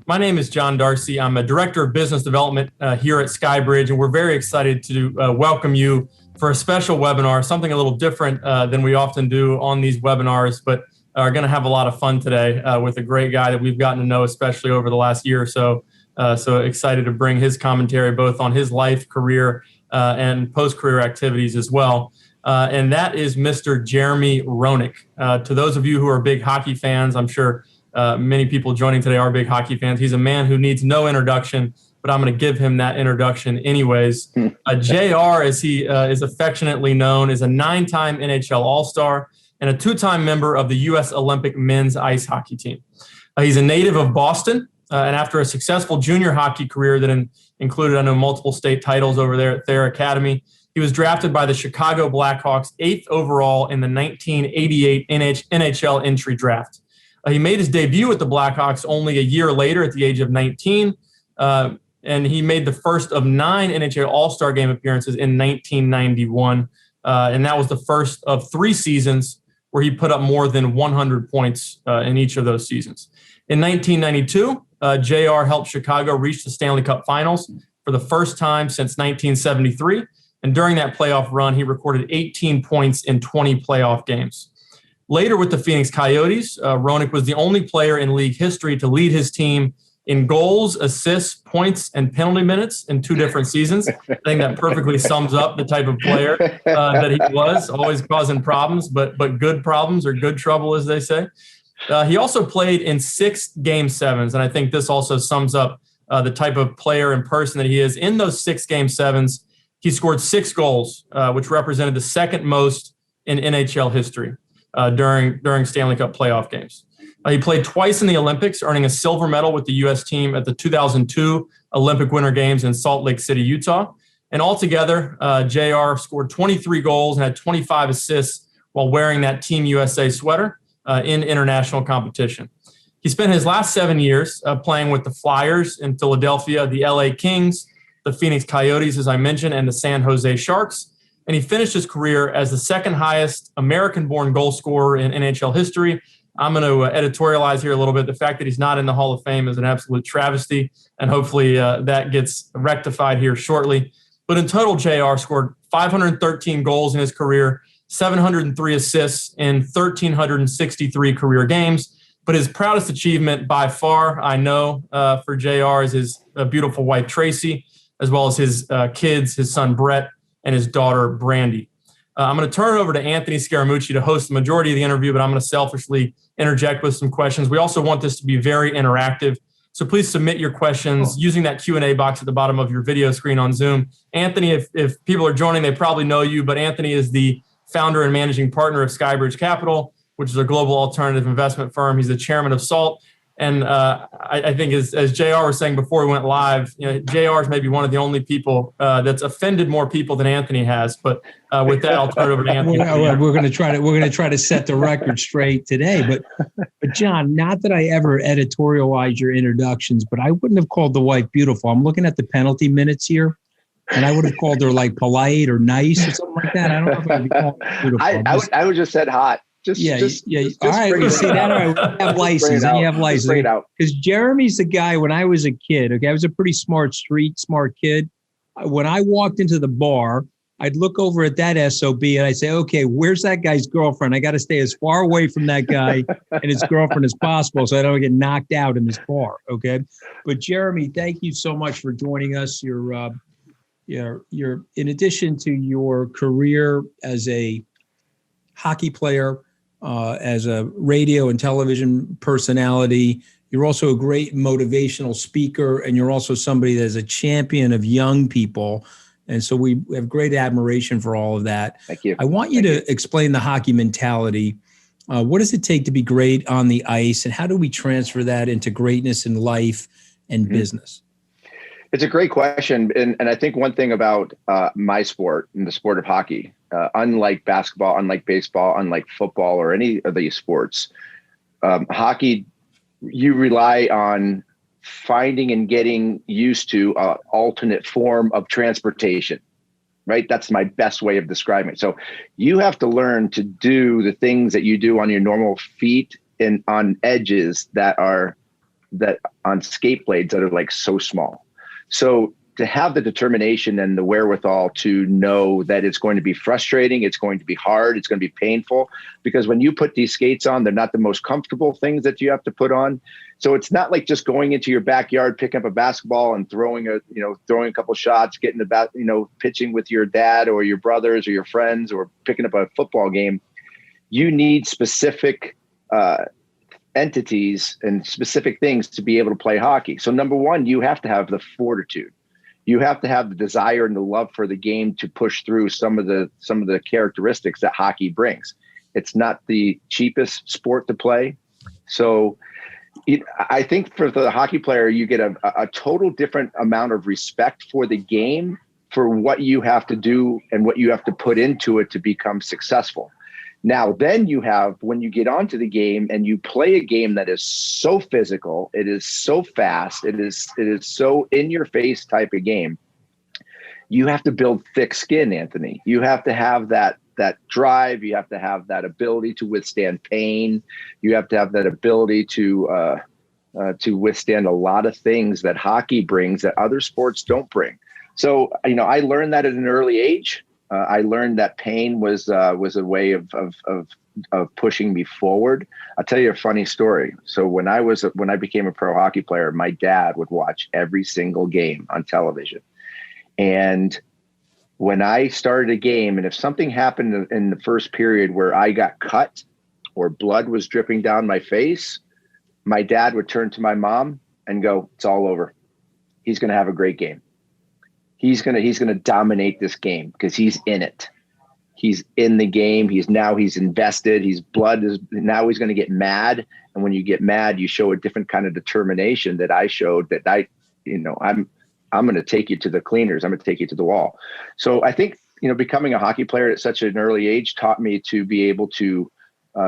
My name is John Darcy. I'm a director of business development here at SkyBridge, and we're very excited to welcome you for a special webinar, something a little different than we often do on these webinars, but are going to have a lot of fun today with a great guy that we've gotten to know, especially over the last year or so. So excited to bring his commentary both on his life, career, and post-career activities as well. And that is Mr. Jeremy Roenick. To those of you who are big hockey fans, I'm sure many people joining today are big hockey fans. He's a man who needs no introduction, but I'm going to give him that introduction anyways. JR, as he is affectionately known, is a 9-time NHL All-Star and a 2-time member of the U.S. Olympic men's ice hockey team. He's a native of Boston, and after a successful junior hockey career that included, multiple state titles over there at Thayer Academy, he was drafted by the Chicago Blackhawks 8th overall in the 1988 NHL entry draft. He made his debut with the Blackhawks only a year later at the age of 19, and he made the first of 9 NHL All-Star Game appearances in 1991, and that was the first of 3 seasons where he put up more than 100 points in each of those seasons. In 1992, JR helped Chicago reach the Stanley Cup Finals for the first time since 1973, and during that playoff run, he recorded 18 points in 20 playoff games. Later with the Phoenix Coyotes, Roenick was the only player in league history to lead his team in goals, assists, points, and penalty minutes in 2 different seasons. I think that perfectly sums up the type of player that he was, always causing problems, but good problems or good trouble, as they say. He also played in 6 Game 7s, and I think this also sums up the type of player and person that he is. In those 6 Game 7s, he scored 6 goals, which represented the second most in NHL history. During Stanley Cup playoff games. He played twice in the Olympics, earning a silver medal with the U.S. team at the 2002 Olympic Winter Games in Salt Lake City, Utah. And altogether, JR scored 23 goals and had 25 assists while wearing that Team USA sweater in international competition. He spent his last 7 years playing with the Flyers in Philadelphia, the LA Kings, the Phoenix Coyotes, as I mentioned, and the San Jose Sharks. And he finished his career as the second highest American-born goal scorer in NHL history. I'm going to editorialize here a little bit. The fact that he's not in the Hall of Fame is an absolute travesty, and hopefully that gets rectified here shortly. But in total, JR scored 513 goals in his career, 703 assists in 1,363 career games. But his proudest achievement by far, I know, for JR is his beautiful wife, Tracy, as well as his kids, his son, Brett, and his daughter, Brandy. I'm going to turn it over to Anthony Scaramucci to host the majority of the interview, but I'm going to selfishly interject with some questions. We also want this to be very interactive, so please submit your questions using that Q&A box at the bottom of your video screen on Zoom. Anthony, if people are joining, they probably know you, but Anthony is the founder and managing partner of SkyBridge Capital, which is a global alternative investment firm. He's the chairman of SALT. And I think as JR was saying before we went live, JR is maybe one of the only people that's offended more people than Anthony has. But with that, I'll turn it over to Anthony. We're going to try to set the record straight today. But John, not that I ever editorialize your introductions, but I wouldn't have called the wife beautiful. I'm looking at the penalty minutes here, and I would have called her like polite or nice or something like that. I don't know if I'd be called beautiful. I would just said hot. All right, we see that. All right, we have license. Then you have license. Because Jeremy's the guy. When I was a kid, I was a pretty smart kid. When I walked into the bar, I'd look over at that SOB and I'd say, "Okay, where's that guy's girlfriend? I got to stay as far away from that guy and his girlfriend as possible, so I don't get knocked out in this bar." Okay, but Jeremy, thank you so much for joining us. You're in addition to your career as a hockey player. As a radio and television personality, you're also a great motivational speaker, and you're also somebody that's a champion of young people. And so we have great admiration for all of that. Thank you. I want you to explain the hockey mentality. What does it take to be great on the ice, and how do we transfer that into greatness in life and business? It's a great question. And I think one thing about my sport, and the sport of hockey, unlike basketball, unlike baseball, unlike football or any of these sports, hockey, you rely on finding and getting used to an alternate form of transportation, right? That's my best way of describing it. So you have to learn to do the things that you do on your normal feet and on edges that are that on skate blades that are like so small. So to have the determination and the wherewithal to know that it's going to be frustrating, it's going to be hard, it's going to be painful, because when you put these skates on, they're not the most comfortable things that you have to put on. So it's not like just going into your backyard, picking up a basketball and throwing a couple shots, getting pitching with your dad or your brothers or your friends, or picking up a football game. You need specific entities and specific things to be able to play hockey. So number one, you have to have the fortitude. You have to have the desire and the love for the game to push through some of the characteristics that hockey brings. It's not the cheapest sport to play. So I think for the hockey player, you get a total different amount of respect for the game, for what you have to do and what you have to put into it to become successful. Now, then when you get onto the game and you play a game that is so physical, it is so fast, it is so in your face type of game, you have to build thick skin, Anthony. You have to have that drive. You have to have that ability to withstand pain. You have to have that ability to withstand a lot of things that hockey brings that other sports don't bring. So, I learned that at an early age. I learned that pain was a way of pushing me forward. I'll tell you a funny story. So when I became a pro hockey player, my dad would watch every single game on television. And when I started a game, and if something happened in the first period where I got cut or blood was dripping down my face, my dad would turn to my mom and go, "It's all over. He's going to have a great game. He's going to dominate this game because he's in it. He's in the game. He's invested. Now he's going to get mad. And when you get mad, you show a different kind of determination that I showed, that I'm going to take you to the cleaners. I'm going to take you to the wall." So I think, becoming a hockey player at such an early age taught me to be able to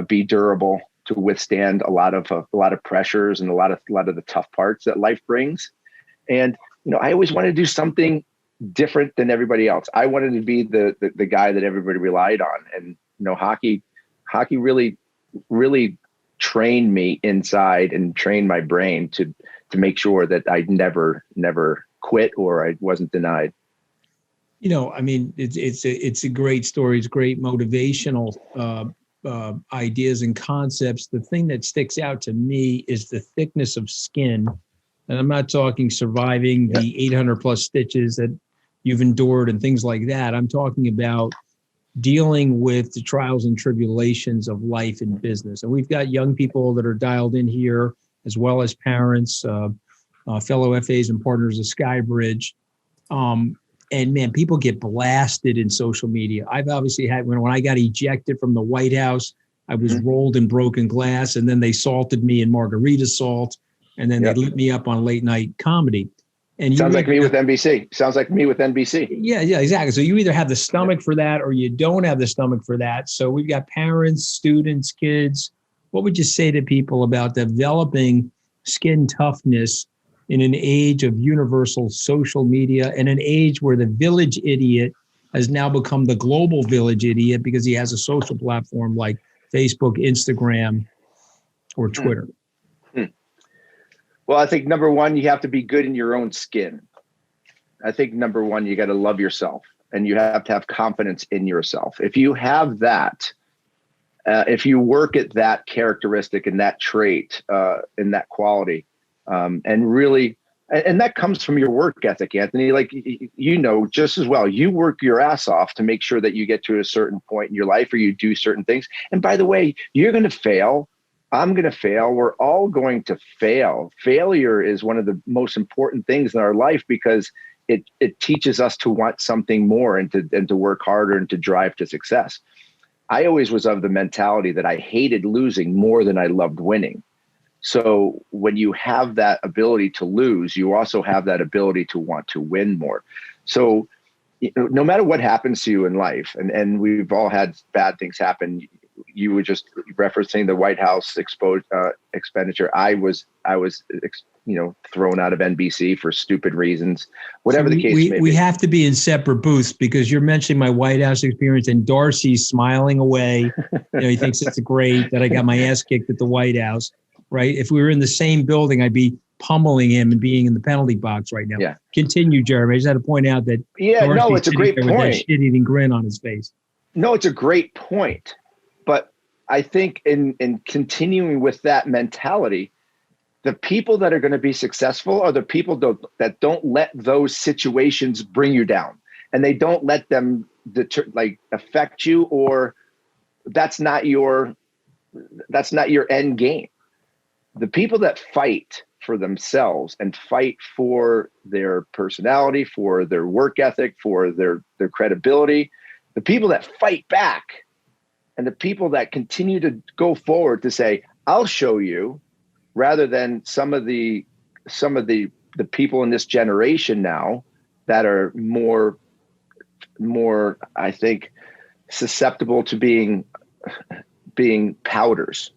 be durable, to withstand a lot of pressures and a lot of the tough parts that life brings. And, I always wanted to do something different than everybody else. I wanted to be the guy that everybody relied on. And, hockey really, really trained me inside and trained my brain to make sure that I never quit or I wasn't denied. It's a great story. It's great motivational ideas and concepts. The thing that sticks out to me is the thickness of skin. And I'm not talking surviving the 800 plus stitches that you've endured and things like that. I'm talking about dealing with the trials and tribulations of life and business. And we've got young people that are dialed in here, as well as parents, fellow FAs and partners of SkyBridge. And man, people get blasted in social media. I've obviously had, when I got ejected from the White House, I was rolled in broken glass, and then they salted me in margarita salt, and then they lit me up on late night comedy. And Sounds like me with NBC. Yeah, exactly. So you either have the stomach for that or you don't have the stomach for that. So we've got parents, students, kids. What would you say to people about developing skin toughness in an age of universal social media, and an age where the village idiot has now become the global village idiot because he has a social platform like Facebook, Instagram, or Twitter? Well, I think number one, you have to be good in your own skin. I think number one, you got to love yourself, and you have to have confidence in yourself. If you have that, if you work at that characteristic and that trait and that quality, and really, and that comes from your work ethic, Anthony, like, just as well, you work your ass off to make sure that you get to a certain point in your life, or you do certain things. And by the way, you're going to fail. I'm going to fail. We're all going to fail. Failure is one of the most important things in our life, because it teaches us to want something more and to work harder and to drive to success. I always was of the mentality that I hated losing more than I loved winning. So when you have that ability to lose, you also have that ability to want to win more. So no matter what happens to you in life, and we've all had bad things happen. You were just referencing the White House expenditure. I was thrown out of NBC for stupid reasons, whatever the case may be. We have to be in separate booths, because you're mentioning my White House experience, and Darcy's smiling away. He thinks it's great that I got my ass kicked at the White House. right? If we were in the same building, I'd be pummeling him and being in the penalty box right now. Yeah. Continue, Jeremy. I just had to point out that. No, it's a great point. With that shit-eating grin on his face. No, it's a great point. But I think in continuing with that mentality, the people that are going to be successful are the people that don't let those situations bring you down, and they don't let them affect you, or that's not your end game. The people that fight for themselves and fight for their personality, for their work ethic, for their credibility, the people that fight back, and the people that continue to go forward to say, I'll show you, rather than some of the people in this generation now that are more, I think, susceptible to being pouters.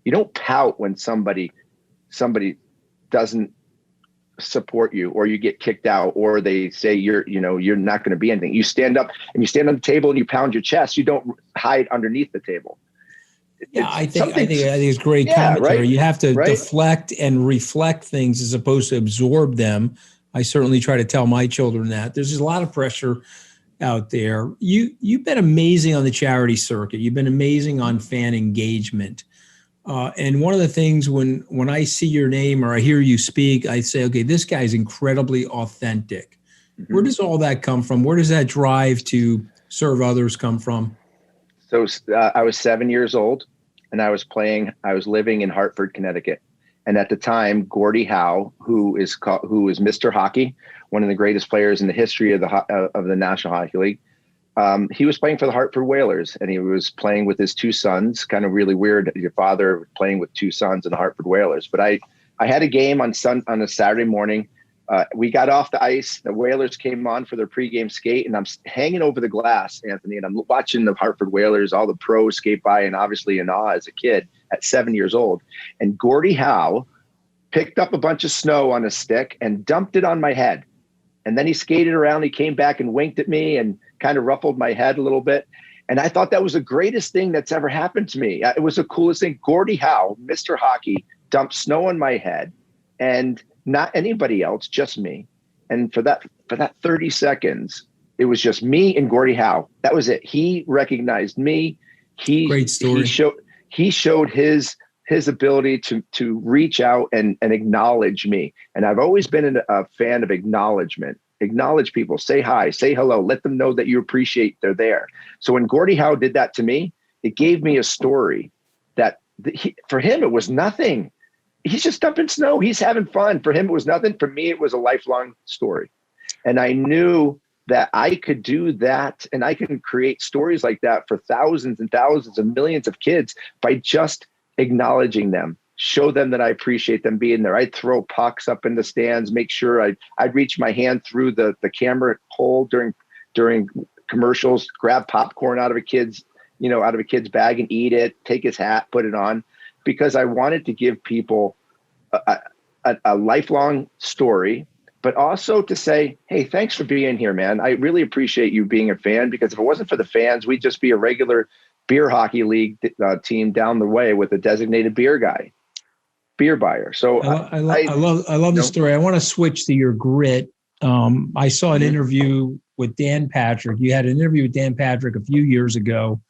You don't pout when somebody doesn't support you, or you get kicked out, or they say you're not going to be anything. You stand up and you stand on the table and you pound your chest. You don't hide underneath the table. I think it's great commentary. Right? You have to deflect and reflect things as opposed to absorb them. I certainly try to tell my children that. There's just a lot of pressure out there. You've been amazing on the charity circuit. You've been amazing on fan engagement. And one of the things when I see your name or I hear you speak, I say, okay, this guy's incredibly authentic. Mm-hmm. Where does all that come from? Where does that drive to serve others come from? So I was 7 years old, and I was living in Hartford, Connecticut. And at the time, Gordie Howe, who is Mr. Hockey, one of the greatest players in the history of the National Hockey League, he was playing for the Hartford Whalers, and he was playing with his two sons. Kind of really weird, your father playing with two sons in the Hartford Whalers. But I had a game on a Saturday morning. We got off the ice. The Whalers came on for their pregame skate, and I'm hanging over the glass, Anthony, and I'm watching the Hartford Whalers, all the pros skate by, and obviously in awe as a kid at 7 years old. And Gordie Howe picked up a bunch of snow on a stick and dumped it on my head. And then he skated around. He came back and winked at me and kind of ruffled my head a little bit. And I thought that was the greatest thing that's ever happened to me. It was the coolest thing. Gordie Howe, Mr. Hockey, dumped snow on my head, and not anybody else, just me. And for that 30 seconds, it was just me and Gordie Howe. That was it. He recognized me. Great story. He showed his ability to reach out and acknowledge me. And I've always been a fan of acknowledgement. Acknowledge people, say hi, say hello, let them know that you appreciate they're there. So when Gordie Howe did that to me, it gave me a story that for him, it was nothing. He's just dumping snow. He's having fun. For him, it was nothing. For me, it was a lifelong story. And I knew that I could do that, and I can create stories like that for thousands and thousands and millions of kids by just acknowledging them, show them that I appreciate them being there. I'd throw pucks up in the stands, make sure I'd reach my hand through the camera hole during commercials, grab popcorn out of a kid's bag and eat it, take his hat, put it on, because I wanted to give people a lifelong story, but also to say, hey, thanks for being here, man. I really appreciate you being a fan, because if it wasn't for the fans, we'd just be a regular beer hockey league team down the way with a designated beer buyer. So I love the story. I want to switch to your grit. I saw an interview with Dan Patrick. You had an interview with Dan Patrick a few years ago.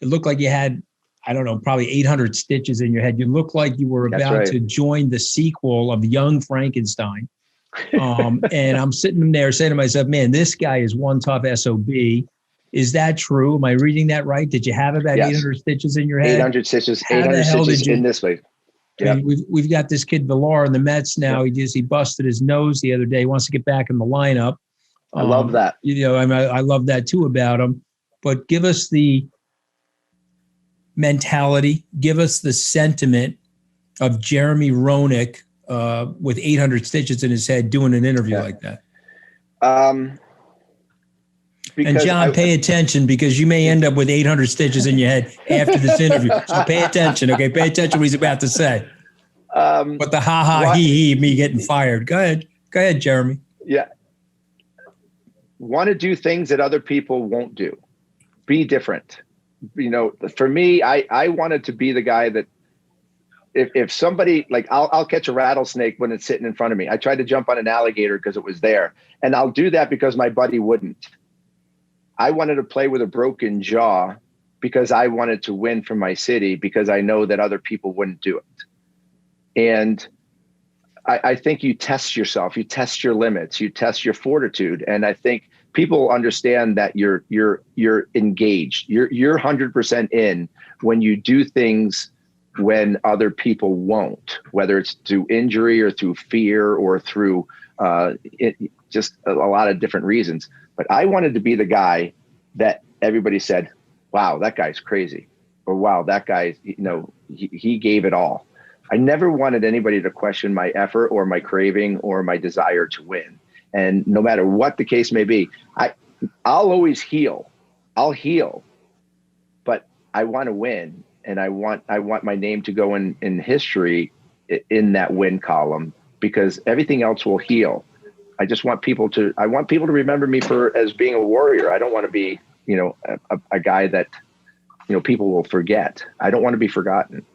It looked like you had, I don't know, probably 800 stitches in your head. You looked like you were about to join the sequel of Young Frankenstein. And I'm sitting there saying to myself, man, this guy is one tough SOB. Is that true? Am I reading that right? Did you have about 800 stitches in your head? 800 stitches in this way. Yeah. I mean, we've got this kid Villar in the Mets now. Yeah. He busted his nose the other day. He wants to get back in the lineup. I love that. I love that too about him. But give us the mentality, give us the sentiment of Jeremy Roenick with 800 stitches in his head doing an interview like that. And John, pay attention, because you may end up with 800 stitches in your head after this interview. So pay attention, okay? Pay attention to what he's about to say. But the he, me getting fired. Go ahead, Jeremy. Yeah. Want to do things that other people won't do. Be different. For me, I wanted to be the guy that if somebody, like, I'll catch a rattlesnake when it's sitting in front of me. I tried to jump on an alligator because it was there, and I'll do that because my buddy wouldn't. I wanted to play with a broken jaw because I wanted to win for my city, because I know that other people wouldn't do it. And I think you test yourself, you test your limits, you test your fortitude. And I think people understand that you're engaged. You're 100% in when you do things when other people won't, whether it's through injury or through fear or through just a lot of different reasons. But I wanted to be the guy that everybody said, wow, that guy's crazy. Or wow, that guy, he gave it all. I never wanted anybody to question my effort or my craving or my desire to win. And no matter what the case may be, I'll always heal. I'll heal, but I want to win. And I want my name to go in history in that win column, because everything else will heal. I want people to remember me as being a warrior. I don't want to be, a guy that, people will forget. I don't want to be forgotten.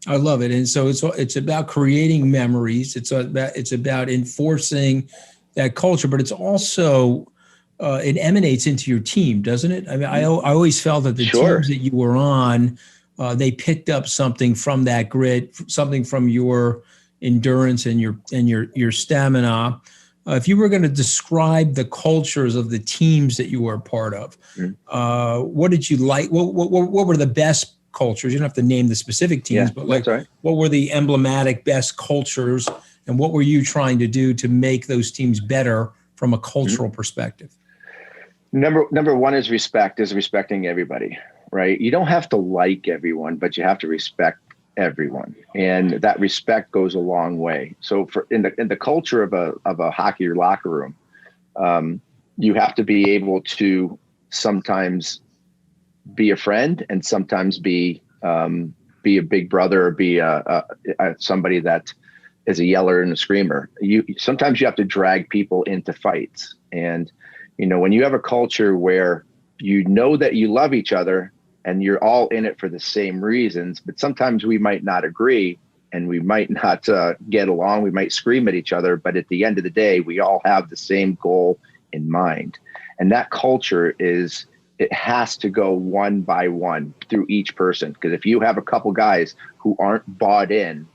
I love it. And so it's about creating memories. It's about enforcing that culture, but it's also, it emanates into your team, doesn't it? I mean, I always felt that the teams that you were on, they picked up something from that grit, something from your endurance and your stamina. If you were going to describe the cultures of the teams that you were a part of, what did you like? What were the best cultures? You don't have to name the specific teams, but what were the emblematic best cultures, and what were you trying to do to make those teams better from a cultural perspective? Number one is respecting everybody, right? You don't have to like everyone, but you have to respect everyone, and that respect goes a long way. So in the culture of a hockey locker room, you have to be able to sometimes be a friend and sometimes be a big brother, or be somebody that is a yeller and a screamer. Sometimes you have to drag people into fights, and when you have a culture where that you love each other and you're all in it for the same reasons, but sometimes we might not agree and we might not get along. We might scream at each other, but at the end of the day, we all have the same goal in mind. And that culture it has to go one by one through each person. Because if you have a couple guys who aren't bought in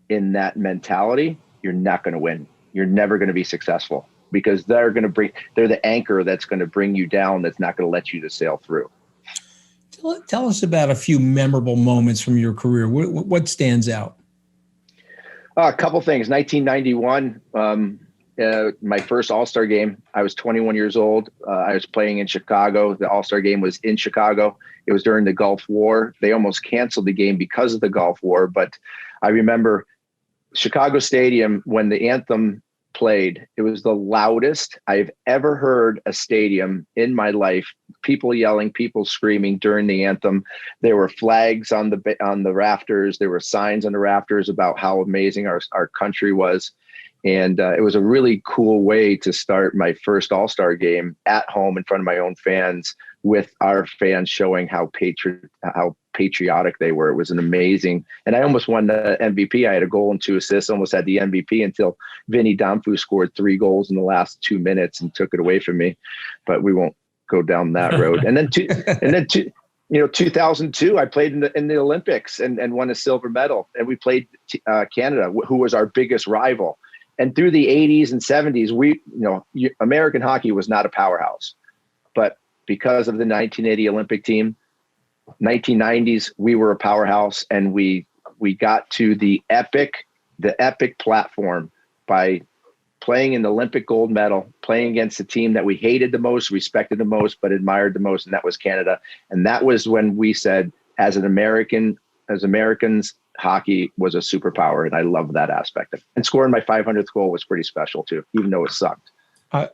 that mentality, you're not going to win. You're never going to be successful, because they're the anchor that's going to bring you down. That's not going to let you to sail through. Tell us about a few memorable moments from your career. What stands out? A couple things. 1991, my first All-Star game. I was 21 years old. I was playing in Chicago. The All-Star game was in Chicago. It was during the Gulf War. They almost canceled the game because of the Gulf War. But I remember Chicago Stadium, when the anthem played, it was the loudest I've ever heard a stadium in my life. People yelling, people screaming during the anthem. There were flags on the rafters. There were signs on the rafters about how amazing our country was. And it was a really cool way to start my first All-Star game at home in front of my own fans, with our fans showing how patriotic they were. It was an amazing, and I almost won the MVP. I had a goal and 2 assists, almost had the MVP until Vinny Domfu scored 3 goals in the last 2 minutes and took it away from me. But we won't go down that road. And then 2002, I played in the Olympics and won a silver medal. And we played Canada, who was our biggest rival. And through the 80s and 70s, American hockey was not a powerhouse. But because of the 1980 Olympic team, 1990s, we were a powerhouse, and we got to the epic platform by playing in the Olympic gold medal, playing against the team that we hated the most, respected the most, but admired the most, and that was Canada. And that was when we said, as Americans, hockey was a superpower, and I love that aspect of it. And scoring my 500th goal was pretty special too, even though it sucked. I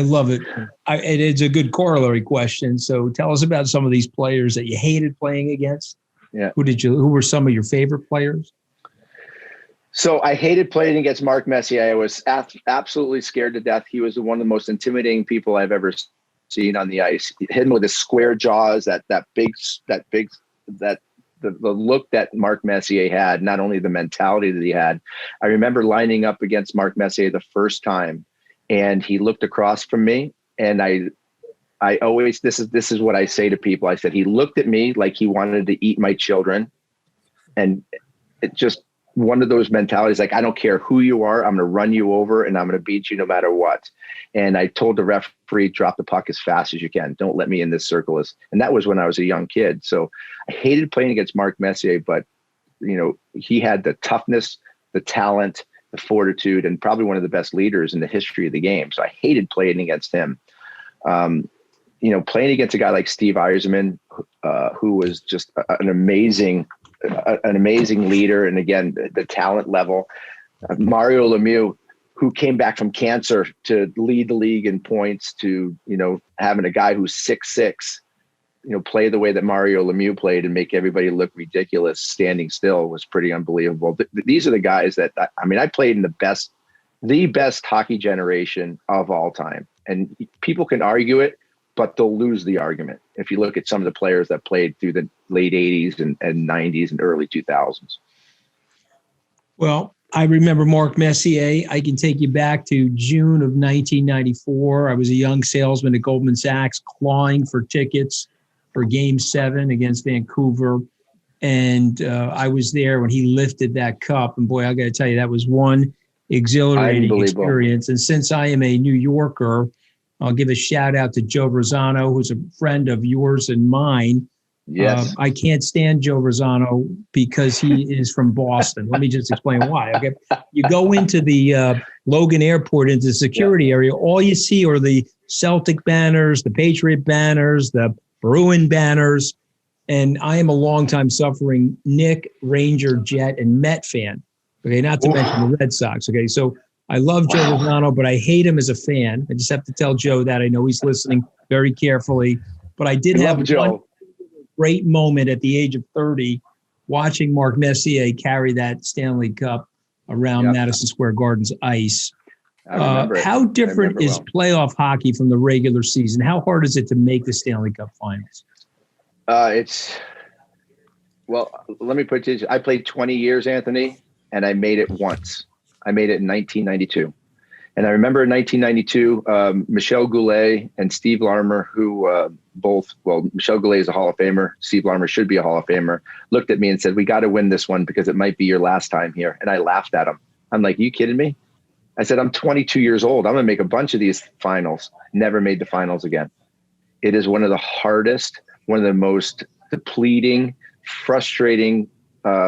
love it. It's a good corollary question. So tell us about some of these players that you hated playing against. Yeah. Who were some of your favorite players? So I hated playing against Mark Messier. I was absolutely scared to death. He was one of the most intimidating people I've ever seen on the ice. Him with his square jaws, that big the look that Mark Messier had, not only the mentality that he had. I remember lining up against Mark Messier the first time, and he looked across from me, and I always, this is what I say to people. I said, he looked at me like he wanted to eat my children. And it just one of those mentalities, like, I don't care who you are, I'm going to run you over and I'm going to beat you no matter what. And I told the referee, drop the puck as fast as you can. Don't let me in this circle. And that was when I was a young kid. So I hated playing against Mark Messier, but he had the toughness, the talent, the fortitude, and probably one of the best leaders in the history of the game. So I hated playing against him. Playing against a guy like Steve Yzerman, who was just an amazing leader. And again, the talent level, Mario Lemieux, who came back from cancer to lead the league in points, to, having a guy who's 6'6", play the way that Mario Lemieux played and make everybody look ridiculous standing still was pretty unbelievable. These are the guys that, I played in the best hockey generation of all time. And people can argue it, but they'll lose the argument if you look at some of the players that played through the late 80s and 90s and early 2000s. Well, I remember Mark Messier. I can take you back to June of 1994. I was a young salesman at Goldman Sachs clawing for tickets for Game 7 against Vancouver. And I was there when he lifted that cup. And boy, I got to tell you, that was one exhilarating experience. And since I am a New Yorker, I'll give a shout out to Joe Rosano, who's a friend of yours and mine. Yes. I can't stand Joe Rosano because he is from Boston. Let me just explain why. Okay. You go into the Logan Airport, into the security area, all you see are the Celtic banners, the Patriot banners, the Bruin banners. And I am a longtime suffering Knick, Ranger, Jet, and Met fan. Okay, not to mention the Red Sox. Okay, so I love Joe Rosano, but I hate him as a fan. I just have to tell Joe that. I know he's listening very carefully. But I did have one great moment at the age of 30 watching Mark Messier carry that Stanley Cup around Madison Square Garden's ice. How different is playoff hockey from the regular season? How hard is it to make the Stanley Cup finals? Well, let me put it, I played 20 years, Anthony, and I made it once. I made it in 1992. And I remember in 1992, Michel Goulet and Steve Larmer, who Michel Goulet is a Hall of Famer. Steve Larmer should be a Hall of Famer, looked at me and said, we got to win this one because it might be your last time here. And I laughed at him. I'm like, you kidding me? I said, I'm 22 years old. I'm going to make a bunch of these finals. Never made the finals again. It is one of the hardest, one of the most depleting, frustrating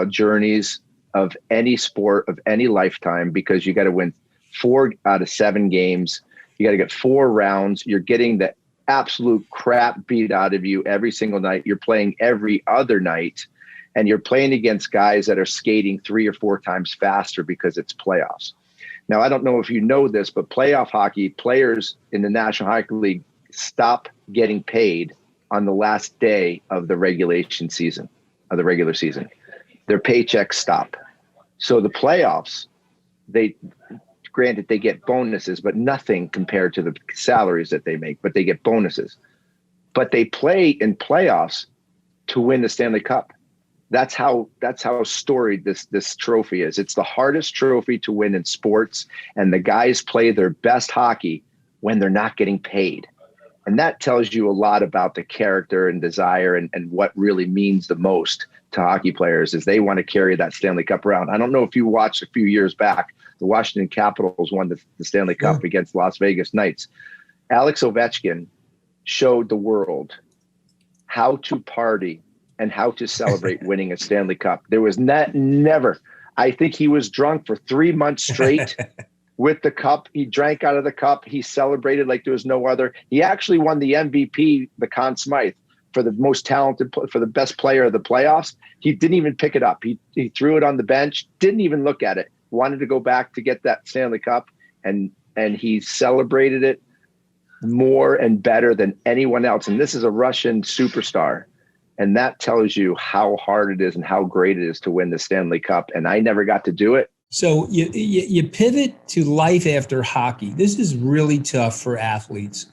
journeys of any sport of any lifetime, because you got to win 4 out of 7 games. You got to get 4 rounds. You're getting the absolute crap beat out of you every single night. You're playing every other night, and you're playing against guys that are skating 3 or 4 times faster because it's playoffs. Now, I don't know if you know this, but playoff hockey, players in the National Hockey League stop getting paid on the last day of the regular season. Their paychecks stop. So the playoffs, granted, they get bonuses, but nothing compared to the salaries that they make, but they get bonuses. But they play in playoffs to win the Stanley Cup. That's how storied this trophy is. It's the hardest trophy to win in sports, and the guys play their best hockey when they're not getting paid. And that tells you a lot about the character and desire and what really means the most to hockey players, is they want to carry that Stanley Cup around. I don't know if you watched a few years back, the Washington Capitals won the Stanley Cup against Las Vegas Knights. Alex Ovechkin showed the world how to party and how to celebrate winning a Stanley Cup. There was never, I think he was drunk for 3 months straight with the cup. He drank out of the cup. He celebrated like there was no other. He actually won the MVP, the Conn Smythe, for the most talented, for the best player of the playoffs. He didn't even pick it up. He threw it on the bench, didn't even look at it, wanted to go back to get that Stanley Cup. And he celebrated it more and better than anyone else. And this is a Russian superstar. And that tells you how hard it is and how great it is to win the Stanley Cup. And I never got to do it. So you pivot to life after hockey. This is really tough for athletes.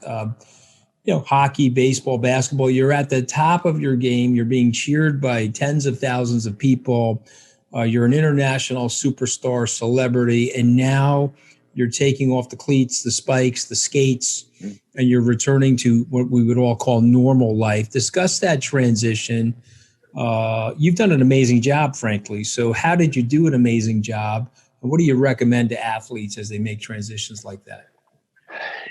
hockey, baseball, basketball, you're at the top of your game. You're being cheered by tens of thousands of people. You're an international superstar celebrity. And now you're taking off the cleats, the spikes, the skates, and you're returning to what we would all call normal life. Discuss that transition. You've done an amazing job, frankly. So how did you do an amazing job? And what do you recommend to athletes as they make transitions like that?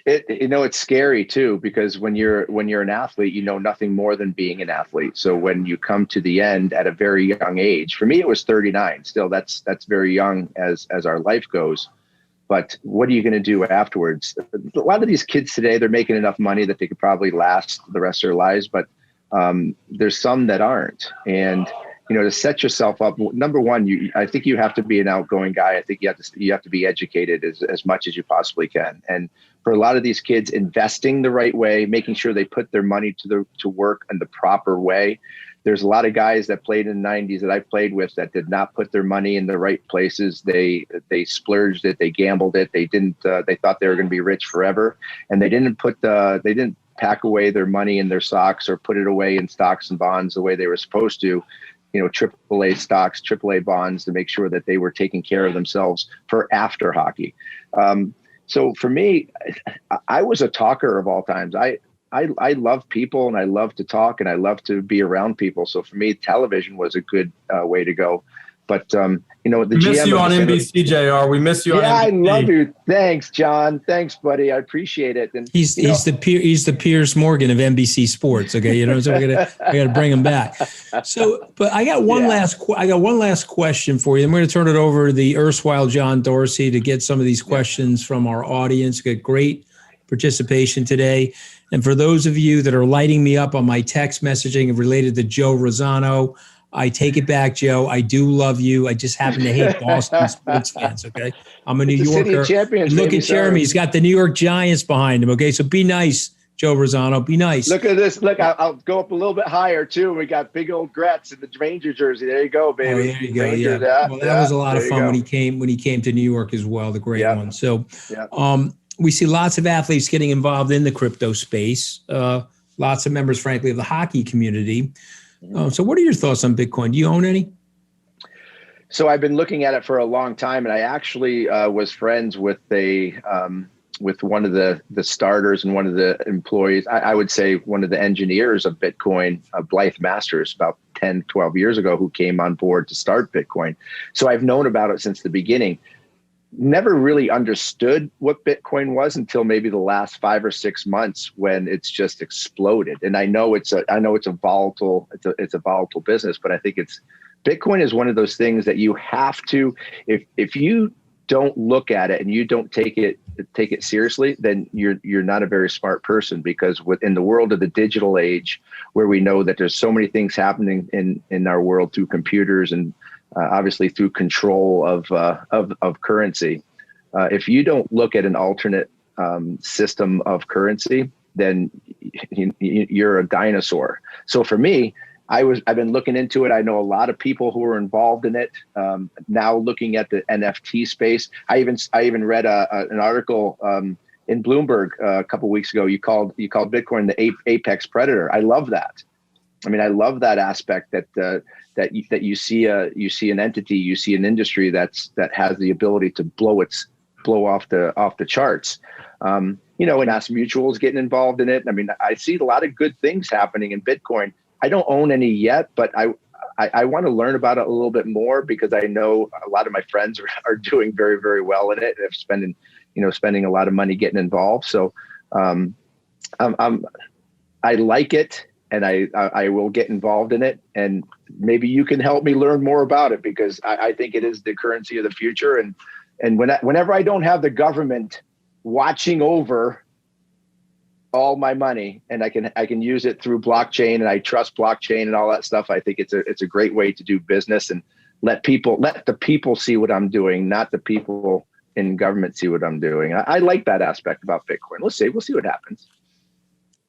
It's scary too, because when you're an athlete, you know nothing more than being an athlete. So when you come to the end at a very young age, for me, it was 39. Still, that's very young as our life goes. But what are you going to do afterwards? A lot of these kids today, they're making enough money that they could probably last the rest of their lives. But there's some that aren't. And, to set yourself up, number one, I think you have to be an outgoing guy. I think you have to be educated as much as you possibly can. And for a lot of these kids, investing the right way, making sure they put their money to work in the proper way. There's a lot of guys that played in the 90s that I played with that did not put their money in the right places. They splurged it, they gambled it, they didn't. They thought they were going to be rich forever, and they didn't pack away their money in their socks or put it away in stocks and bonds the way they were supposed to. AAA stocks, AAA bonds, to make sure that they were taking care of themselves for after hockey. So for me, I was a talker of all times. I love people, and I love to talk, and I love to be around people. So for me, television was a good way to go. But the we miss you on NBC, JR. We miss you on NBC. Yeah, I love you. Thanks, John. Thanks, buddy. I appreciate it. And he's the Piers Morgan of NBC Sports. Okay, so I got to bring him back. So, but I got one last question for you. I'm going to turn it over to the erstwhile John Dorsey to get some of these questions from our audience. We got great participation today. And for those of you that are lighting me up on my text messaging related to Joe Rosano, I take it back, Joe. I do love you. I just happen to hate Boston sports fans, okay? I'm a New Yorker. Look at Jeremy. He's got the New York Giants behind him, okay? So be nice, Joe Rosano. Be nice. Look at this. Look, I'll go up a little bit higher, too. We got big old Gretz in the Ranger jersey. There you go, baby. Oh, there you go, Ranger, yeah. Well, that was a lot of fun when he came to New York as well, the great one. So we see lots of athletes getting involved in the crypto space, lots of members, frankly, of the hockey community. So what are your thoughts on Bitcoin? Do you own any? So I've been looking at it for a long time, and I actually was friends with with one of the starters and one of the employees. I would say one of the engineers of Bitcoin, Blythe Masters, about 10, 12 years ago, who came on board to start Bitcoin. So I've known about it since the beginning. Never really understood what Bitcoin was until maybe the last 5 or 6 months, when it's just exploded. And I know it's a volatile business, but I think Bitcoin is one of those things that you have to, if you don't look at it and you don't take it seriously, then you're not a very smart person, because within the world of the digital age, where we know that there's so many things happening in our world through computers and obviously through control of currency. If you don't look at an alternate system of currency, then you're a dinosaur. So for me, I've been looking into it. I know a lot of people who are involved in it. Now looking at the NFT space, I even read an article in Bloomberg a couple of weeks ago. You called Bitcoin the apex predator. I love that. I mean, I love that aspect that you see an entity, you see an industry that has the ability to blow off the charts. And MassMutual is getting involved in it. I mean, I see a lot of good things happening in Bitcoin. I don't own any yet, but I want to learn about it a little bit more, because I know a lot of my friends are doing very, very well in it. They're spending a lot of money getting involved. So I like it. And I will get involved in it, and maybe you can help me learn more about it, because I think it is the currency of the future. And whenever I don't have the government watching over all my money, and I can use it through blockchain, and I trust blockchain and all that stuff, I think it's a great way to do business, and let the people see what I'm doing, not the people in government see what I'm doing. I like that aspect about Bitcoin. We'll see what happens.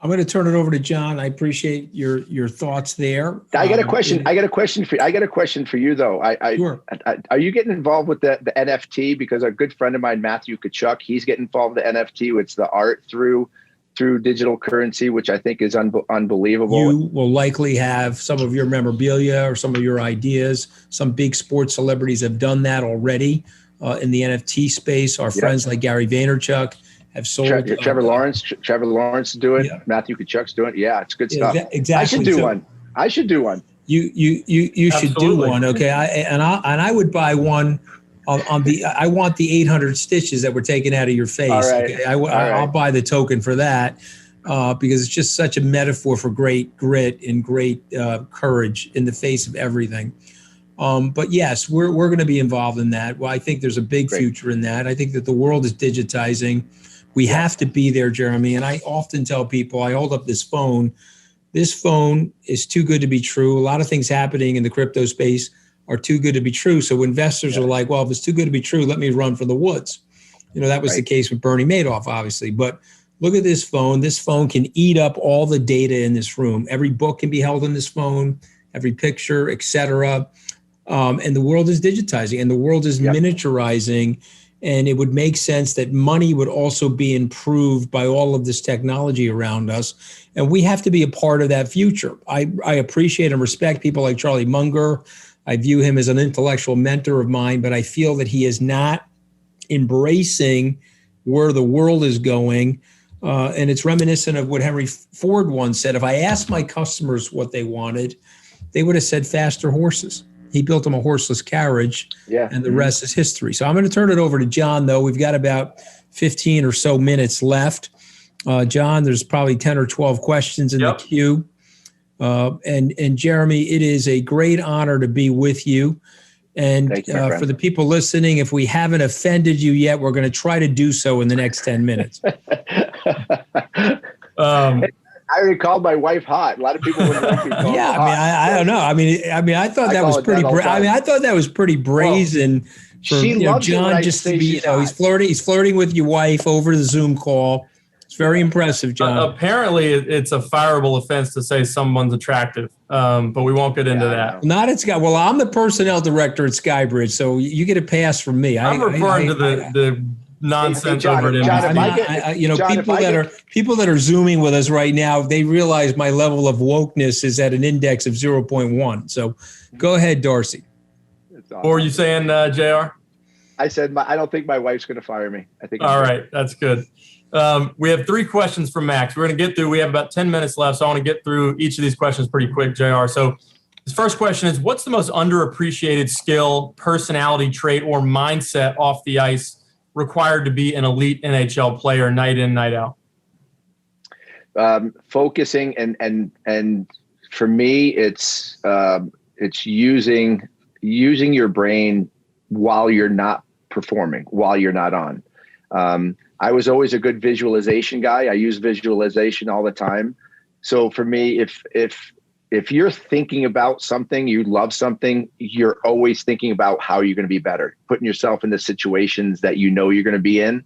I'm going to turn it over to John. I appreciate your thoughts there. I got a question. I got a question for you, though. Sure. Are you getting involved with the NFT? Because a good friend of mine, Matthew Kachuk, he's getting involved with the NFT. It's the art through through digital currency, which I think is unbelievable. You will likely have some of your memorabilia or some of your ideas. Some big sports celebrities have done that already in the NFT space. Our friends like Gary Vaynerchuk have sold. Trevor Lawrence do it. Yeah. Matthew Kachuk's doing it. Yeah, it's good stuff. Exactly. I should do one. You should do one. Okay. I would buy one I want the 800 stitches that were taken out of your face. All right. Okay? I'll buy the token for that because it's just such a metaphor for great grit and great courage in the face of everything. But yes, we're going to be involved in that. Well, I think there's a big future in that. I think that the world is digitizing. We have to be there, Jeremy. And I often tell people, I hold up this phone. This phone is too good to be true. A lot of things happening in the crypto space are too good to be true. So investors are like, well, if it's too good to be true, let me run for the woods. That was the case with Bernie Madoff, obviously. But look at this phone. This phone can eat up all the data in this room. Every book can be held in this phone, every picture, et cetera. And the world is digitizing and the world is miniaturizing. And it would make sense that money would also be improved by all of this technology around us. And we have to be a part of that future. I appreciate and respect people like Charlie Munger. I view him as an intellectual mentor of mine, but I feel that he is not embracing where the world is going. And it's reminiscent of what Henry Ford once said. If I asked my customers what they wanted, they would have said faster horses. He built them a horseless carriage, and the rest is history. So I'm going to turn it over to John, though. We've got about 15 or so minutes left. John, there's probably 10 or 12 questions in the queue. And Jeremy, it is a great honor to be with you. And for the people listening, if we haven't offended you yet, we're going to try to do so in the next 10 minutes. I already called my wife hot. A lot of people would like me called hot. I don't know. I thought that was pretty. I thought that was pretty brazen. For John just to be, he's flirting with your wife over the Zoom call. It's very impressive, John. Apparently, it's a fireable offense to say someone's attractive, but we won't get into that. Not at Sky. Well, I'm the personnel director at SkyBridge, so you get a pass from me. I'm referring to the nonsense over it. People that are Zooming with us right now, they realize my level of wokeness is at an index of 0.1. So go ahead, Darcy. What were you saying, JR? I said, I don't think my wife's going to fire me. I think. All right. That's good. We have 3 questions from Max. We're going to get through. We have about 10 minutes left, so I want to get through each of these questions pretty quick, JR. So his first question is, what's the most underappreciated skill, personality trait, or mindset off the ice required to be an elite NHL player night in, night out? Focusing and for me, it's using your brain while you're not performing, while you're not on. I was always a good visualization guy. I use visualization all the time. So for me, if you're thinking about something, you love something, you're always thinking about how you're going to be better, putting yourself into situations that you know you're going to be in,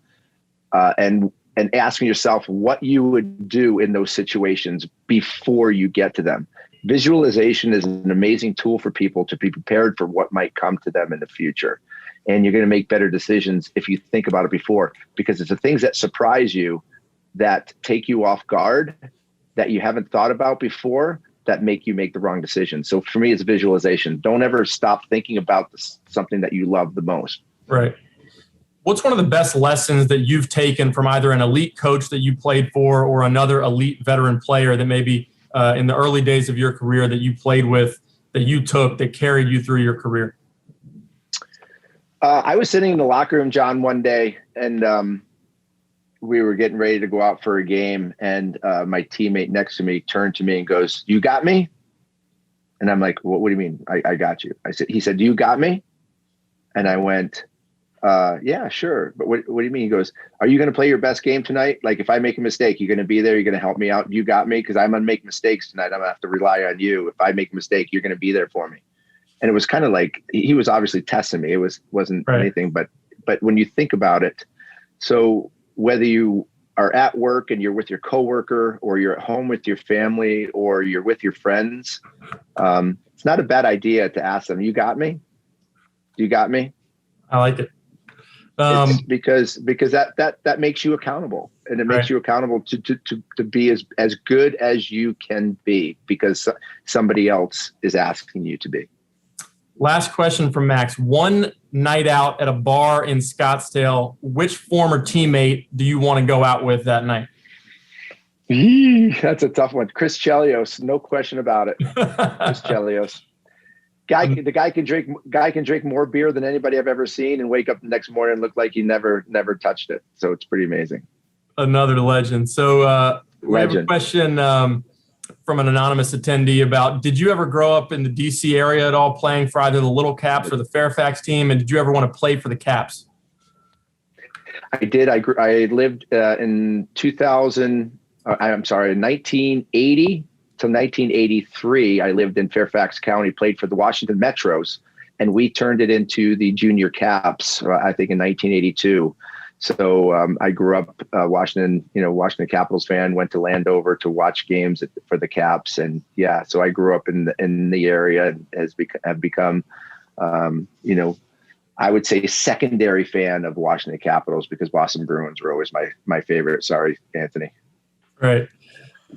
and asking yourself what you would do in those situations before you get to them. Visualization is an amazing tool for people to be prepared for what might come to them in the future. And you're going to make better decisions if you think about it before, because it's the things that surprise you, that take you off guard, that you haven't thought about before, that make you make the wrong decision. So for me, it's visualization. Don't ever stop thinking about something that you love the most. Right. What's one of the best lessons that you've taken from either an elite coach that you played for or another elite veteran player that maybe in the early days of your career that you played with, that you took, that carried you through your career? I was sitting in the locker room, John, one day, and we were getting ready to go out for a game, and my teammate next to me turned to me and goes, "You got me?" And I'm like, what do you mean? I got you. He said, "Do you got me?" And I went, "Yeah, sure. But what do you mean?" He goes, "Are you going to play your best game tonight? Like, if I make a mistake, you're going to be there. You're going to help me out. You got me? Because I'm going to make mistakes tonight. I'm going to have to rely on you. If I make a mistake, you're going to be there for me." And it was kind of like, he was obviously testing me. It wasn't anything, but when you think about it, so whether you are at work and you're with your coworker, or you're at home with your family, or you're with your friends, it's not a bad idea to ask them, "You got me? You got me?" I like it. It's because that makes you accountable, and it makes you accountable to be as good as you can be because somebody else is asking you to be. Last question from Max. One night out at a bar in Scottsdale, which former teammate do you want to go out with that night? That's a tough one. Chris Chelios, no question about it. Chris Chelios. The guy can drink more beer than anybody I've ever seen and wake up the next morning and look like he never touched it. So it's pretty amazing. Another legend. So we have a question from an anonymous attendee about, did you ever grow up in the DC area at all playing for either the Little Caps or the Fairfax team? And did you ever want to play for the Caps? I did. I lived in 1980 to 1983, I lived in Fairfax County, played for the Washington Metros, and we turned it into the Junior Caps, I think in 1982. So I grew up Washington Capitals fan, went to Landover to watch games for the Caps. And so I grew up in the area and have become, I would say secondary fan of Washington Capitals because Boston Bruins were always my favorite. Sorry, Anthony. Right.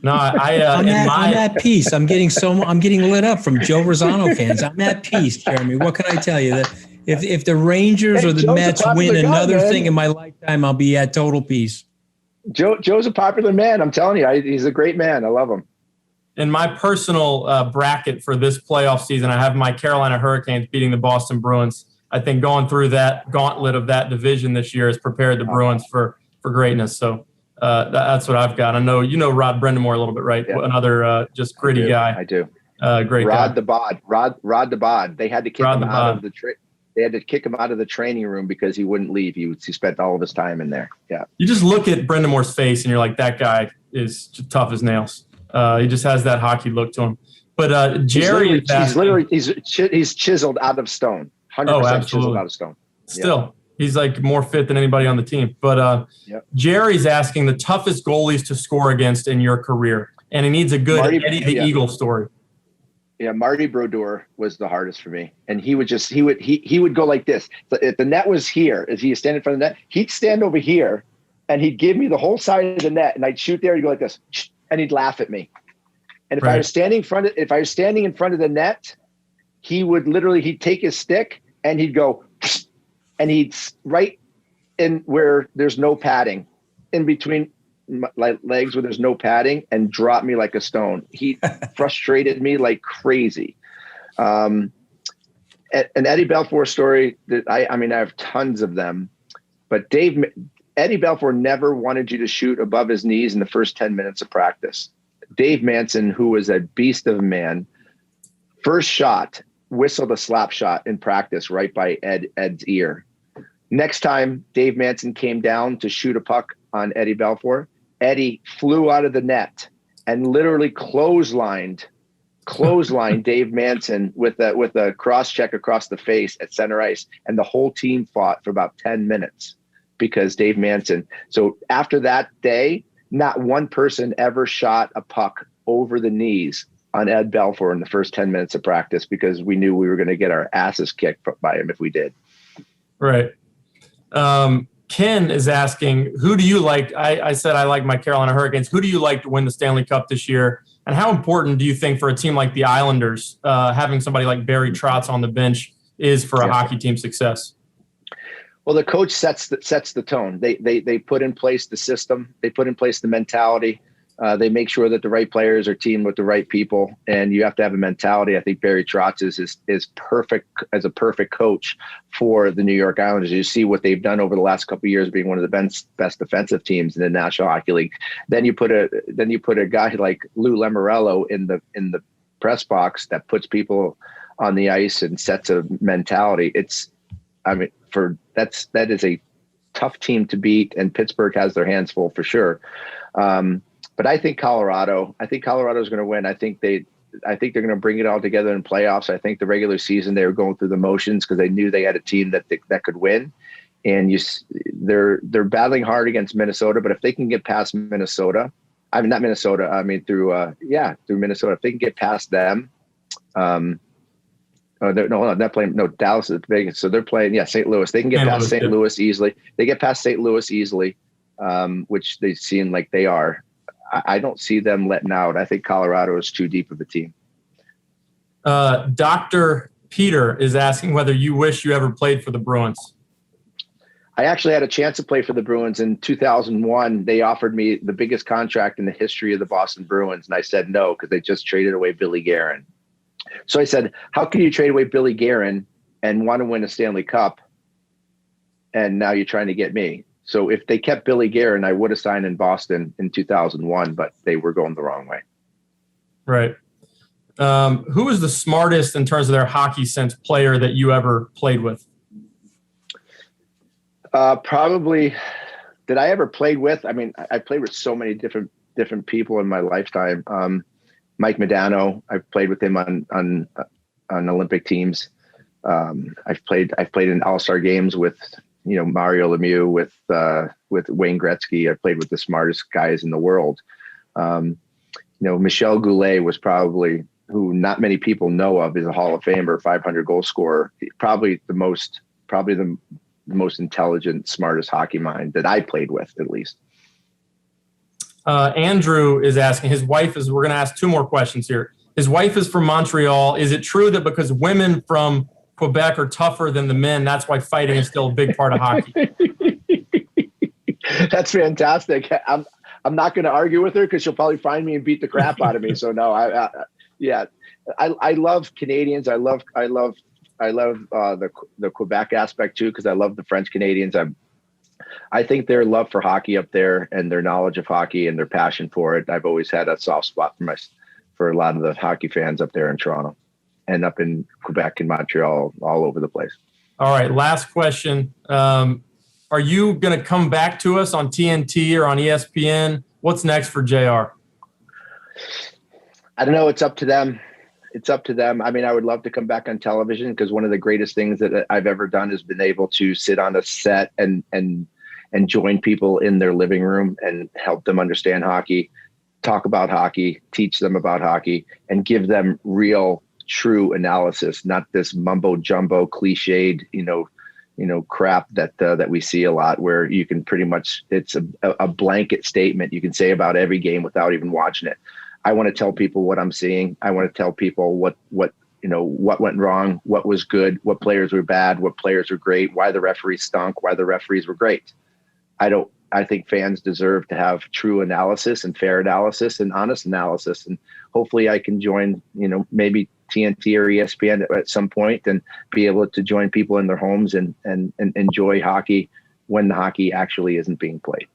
No, I'm at peace. I'm getting lit up from Joe Rosano fans. I'm at peace, Jeremy. What can I tell you? That if the Rangers or the Mets win another thing in my lifetime, I'll be at total peace. Joe's a popular man. I'm telling you, he's a great man. I love him. In my personal bracket for this playoff season, I have my Carolina Hurricanes beating the Boston Bruins. I think going through that gauntlet of that division this year has prepared the Bruins for greatness. So. That's what I've got. I know Rod Brendamore a little bit, right? Yeah. Another just gritty guy. I do. Great Rod guy. the Bod. Rod the Bod. They had to kick him out of the They had to kick him out of the training room because he wouldn't leave. He spent all of his time in there. Yeah. You just look at Brendamore's face and you're like, that guy is tough as nails. He just has that hockey look to him. But Jerry, he's chiseled out of stone. 100% chiseled out of stone. Still. Yeah. He's like more fit than anybody on the team. But Jerry's asking the toughest goalies to score against in your career. And he needs a good Eddie the Eagle story. Yeah, Marty Brodeur was the hardest for me. And he would go like this. If the net was here, as he was standing in front of the net, he'd stand over here and he'd give me the whole side of the net and I'd shoot there and he'd go like this. And he'd laugh at me. And if I was standing in front of the net, he'd take his stick and he'd go, and he'd right in where there's no padding, in between my legs where there's no padding, and drop me like a stone. He frustrated me like crazy. An Eddie Belfour story that I have tons of them, but Eddie Belfour never wanted you to shoot above his knees in the first 10 minutes of practice. Dave Manson, who was a beast of a man, first shot, whistled a slap shot in practice right by Ed's ear. Next time Dave Manson came down to shoot a puck on Eddie Belfour, Eddie flew out of the net and literally clotheslined Dave Manson with a cross check across the face at center ice. And the whole team fought for about 10 minutes because Dave Manson. So after that day, not one person ever shot a puck over the knees on Ed Belfour in the first 10 minutes of practice because we knew we were going to get our asses kicked by him if we did. Right. Ken is asking, who do you like? I said I like my Carolina Hurricanes. Who do you like to win the Stanley Cup this year? And how important do you think for a team like the Islanders, having somebody like Barry Trotz on the bench is for a hockey team's success? Well, the coach sets the tone. They put in place the system. They put in place the mentality. They make sure that the right players are teamed with the right people, and you have to have a mentality. I think Barry Trotz is perfect as a perfect coach for the New York Islanders. You see what they've done over the last couple of years, being one of the best defensive teams in the National Hockey League. Then you put a guy like Lou Lamoriello in the press box that puts people on the ice and sets a mentality. That is a tough team to beat, and Pittsburgh has their hands full for sure. But I think Colorado is going to win. I think they're going to bring it all together in playoffs. I think the regular season they were going through the motions because they knew they had a team that could win. And they're battling hard against Minnesota. But if they can get past Minnesota, through Minnesota. If they can get past them, No, not playing. No, Dallas is Vegas. So they're playing. Yeah, St. Louis. They can get past St. Louis easily. They get past St. Louis easily, which they seem like they are. I don't see them letting out. I think Colorado is too deep of a team. Dr. Peter is asking whether you wish you ever played for the Bruins. I actually had a chance to play for the Bruins in 2001. They offered me the biggest contract in the history of the Boston Bruins, and I said no because they just traded away Billy Guerin. So I said, how can you trade away Billy Guerin and want to win a Stanley Cup, and now you're trying to get me? So if they kept Billy Guerin, I would have signed in Boston in 2001, but they were going the wrong way. Right. Who was the smartest in terms of their hockey sense player that you ever played with? Probably that I ever played with. I mean, I played with so many different people in my lifetime. Mike Modano, I've played with him on Olympic teams. I've played in All-Star games with, Mario Lemieux, with Wayne Gretzky. I've played with the smartest guys in the world. Michel Goulet was probably, who not many people know of, is a Hall of Famer, 500 goal scorer, probably the most intelligent, smartest hockey mind that I played with, at least. Andrew is asking, we're going to ask two more questions here. His wife is from Montreal. Is it true that because women from Quebec are tougher than the men, that's why fighting is still a big part of hockey? That's fantastic. I'm not going to argue with her because she'll probably find me and beat the crap out of me. So no, I love Canadians. I love the Quebec aspect too, because I love the French Canadians. I think their love for hockey up there and their knowledge of hockey and their passion for it. I've always had a soft spot for a lot of the hockey fans up there in Toronto and up in Quebec and Montreal, all over the place. All right, last question. Are you going to come back to us on TNT or on ESPN? What's next for JR? I don't know. It's up to them. I mean, I would love to come back on television because one of the greatest things that I've ever done has been able to sit on a set and join people in their living room and help them understand hockey, talk about hockey, teach them about hockey, and give them real, true analysis, not this mumbo jumbo cliched, crap that we see a lot where you can pretty much, it's a blanket statement you can say about every game without even watching it. I want to tell people what I'm seeing. I want to tell people what went wrong, what was good, what players were bad, what players were great, why the referees stunk, why the referees were great. I think fans deserve to have true analysis and fair analysis and honest analysis. And hopefully I can join, maybe TNT or ESPN at some point and be able to join people in their homes and enjoy hockey when the hockey actually isn't being played.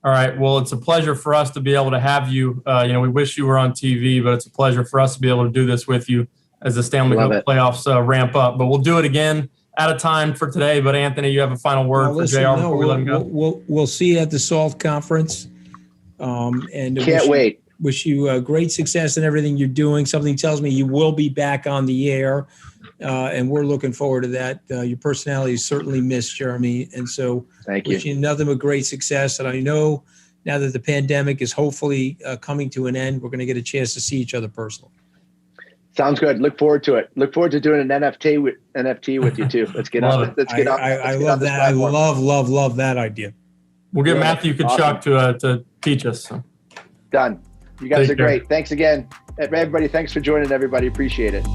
All right. Well, it's a pleasure for us to be able to have you. We wish you were on TV, but it's a pleasure for us to be able to do this with you as the Stanley Cup playoffs ramp up. But we'll do it again. Out of time for today. But Anthony, you have a final word for JR before we let him go? We'll see you at the SALT conference. And can't wait. Wish you great success in everything you're doing. Something tells me you will be back on the air, and we're looking forward to that. Your personality is certainly missed, Jeremy, and so thank you. Wish you nothing but great success. And I know now that the pandemic is hopefully coming to an end, we're going to get a chance to see each other personally. Sounds good. Look forward to it. Look forward to doing an NFT with you too. Let's get on. Let's get on. I love that. I love that idea. We'll get Matthew Tkachuk to teach us. So. Done. You guys are great. Thanks again. Everybody, thanks for joining, everybody. Appreciate it.